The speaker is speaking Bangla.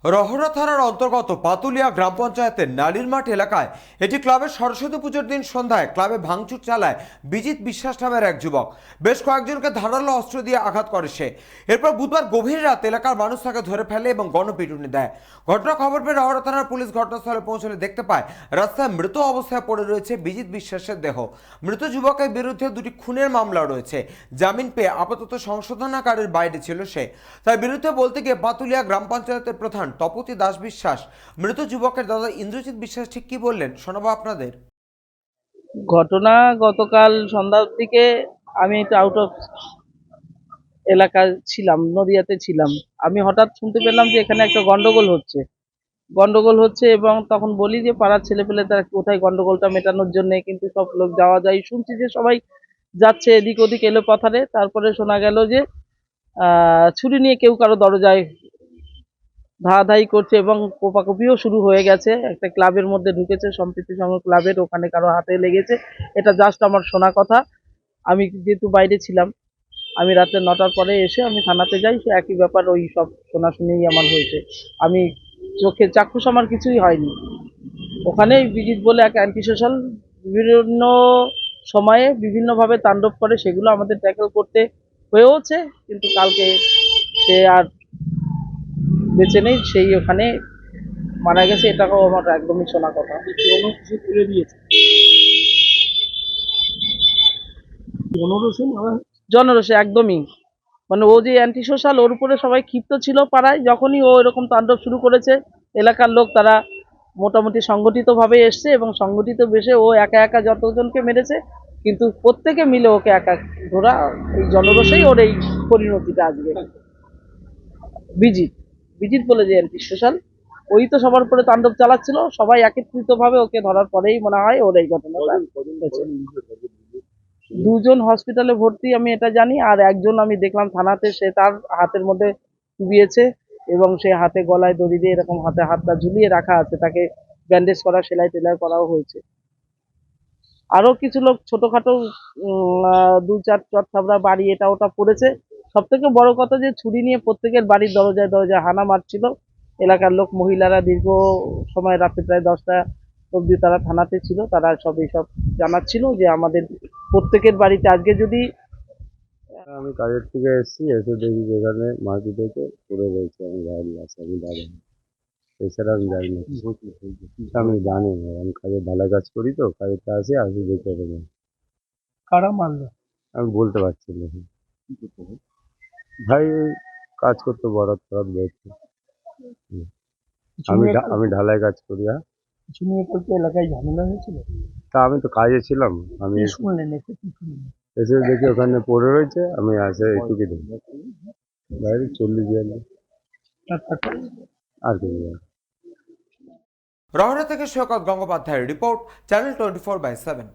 রহরা থানার অন্তর্গত পাতুলিয়া গ্রাম পঞ্চায়েতের নালির মাঠ এলাকায় এটি ক্লাবের সরস্বতী পুজোর দিন সন্ধ্যায় ক্লাবে ভাঙচুর চালায় বিজিত বিশ্বাস নামের এক যুবক। বেশ কয়েকজনকে ধারালো অস্ত্র দিয়ে আঘাত করে সে। এরপর বুধবার গভীর রাত এলাকার মানুষ তাকে ধরে ফেলে এবং গণপিটুনি দেয়। ঘটনা খবর পেয়ে রহরা থানার পুলিশ ঘটনাস্থলে পৌঁছলে দেখতে পায় রাস্তায় মৃত অবস্থায় পড়ে রয়েছে বিজিত বিশ্বাসের দেহ। মৃত যুবকের বিরুদ্ধে দুটি খুনের মামলা রয়েছে। জামিন পেয়ে আপাতত সংশোধনাগারের বাইরে ছিল সে। তার বিরুদ্ধে বলতে গিয়ে পাতুলিয়া গ্রাম পঞ্চায়েতের প্রধান তপতি দাস বিশ্বাস মৃত যুবকের দাদা ইন্দ্রজিৎ বিশ্বাস ঠিক কি বললেন শোনাবো আপনাদের। ঘটনা গতকাল সন্ধ্যার দিকে আমি একটু আউট অফ এলাকায় ছিলাম, নদিয়াতে ছিলাম। আমি হঠাৎ শুনতে পেলাম যে এখানে একটা গন্ডগোল হচ্ছে এবং তখন বলি যে পাড়ার ছেলেপেলে তারা কোথায় গন্ডগোলটা মেটানোর জন্য, কিন্তু সব লোক যাওয়া যায়, শুনছি যে সবাই যাচ্ছে এদিক ওদিক এলো পাথারে। তারপরে শোনা গেল যে ছুরি নিয়ে কেউ কারো দরজায় ধাওয়াধাই করছে এবং কোপাকুপিও শুরু হয়ে গেছে। একটা ক্লাবের মধ্যে ঢুকেছে, সম্প্রীতি সংঘ ক্লাবের, ওখানে কারো হাতে লেগেছে। এটা জাস্ট আমার শোনা কথা। আমি যেহেতু বাইরে ছিলাম, আমি রাত্রে 9টার পরে এসে আমি থানাতে যাই, সে একই ব্যাপার, ওই সব শোনাশুনিই আমার হয়েছে। আমি চোখে চাক্ষুষ আমার কিছুই হয়নি। ওখানেই বিজিত বলে এক অ্যান্টি সোশ্যাল বিভিন্ন সময়ে বিভিন্নভাবে তাণ্ডব করে, সেগুলো আমাদের ট্যাকেল করতে হয়েওছে, কিন্তু কালকে সে আর বেঁচে নেই, সেই ওখানে মারা গেছে। এটাও আমার একদমই শোনা কথা। তুলে দিয়েছে জনরোষে একদমই, মানে ও যে অ্যান্টি সোশ্যাল, ওর উপরে সবাই ক্ষিপ্ত ছিল পাড়ায়। যখনই ও এরকম তাণ্ডব শুরু করেছে, এলাকার লোক তারা মোটামুটি সংগঠিতভাবে এসছে এবং সংগঠিত বেশে ও একা একা যতজনকে মেরেছে, কিন্তু প্রত্যেকে মিলে ওকে একা ধরা, এই জনরোষেই ওর এই পরিণতিটা আজকে। বিজিত বিজিত বলে যে অ্যান্টি সোশ্যাল, ওই তো সবার উপরে তাণ্ডব চালাচ্ছিল, সবাই একত্রিতভাবে ওকে ধরার পরেই মনে হয় ওর এই ঘটনাটা হয়েছে। দুজন হসপিটালে ভর্তি, আমি এটা জানি। আর একজন আমি দেখলাম থানাতে, সে তার হাতের মধ্যে চুবিয়েছে এবং সে হাতে গলায় দড়ি দিয়ে এরকম হাতটা ঝুলিয়ে রাখা আছে, তাকে ব্যান্ডেজ করা, সেলাই টেলাই করাও হয়েছে। আরো কিছু লোক ছোটখাটো দু চার চট থাবড়া বাড়ি এটা ওটা পড়েছে। সব থেকে বড় কথা যে ছুরি নিয়ে প্রত্যেকের বাড়ির দরজায় দরজায় হানা মারছিল এলাকার লোক। মহিলারা দীর্ঘ সময়, রাত্রে প্রায় 10টা অব্দি তারা থানাতে ছিল, তারা সব এইসব জানাচ্ছিল যে আমাদের প্রত্যেকের বাড়িতে আজকে যদি। আমি কাজের থেকে এসেছি, এসে দেখি যেখানে মাটি থেকে পড়ে রয়েছে আমি ভাইয়ের লাশ। আমি দাঁড়াই, এছাড়া আমি জানি না আমি জানি না। আমি কাজের ঢালাই কাজ করি, তো কাজেরটা আসি আসি দেখে দেবো। কারা মারলো? আমি বলতে পারছি না ভাই, এই কাজ করতে বরাত টরাত বলছে। আমি ঢালাই কাজ করি। হ্যাঁ, কিছু নিয়ে কালকে এলাকায় ঝামেলা হয়েছিল, তা আমি তো কাজে ছিলাম। আমি শুনলেন? এসে কি শুনলেন? এসে দেখি ওখানে পড়ে রয়েছে, আমি আসে এইটুকু দেখি বাইরে 40-42 আর কিছু না। রহরা থেকে সৈকত গঙ্গোপাধ্যায়ের রিপোর্ট, চ্যানেল 24/7।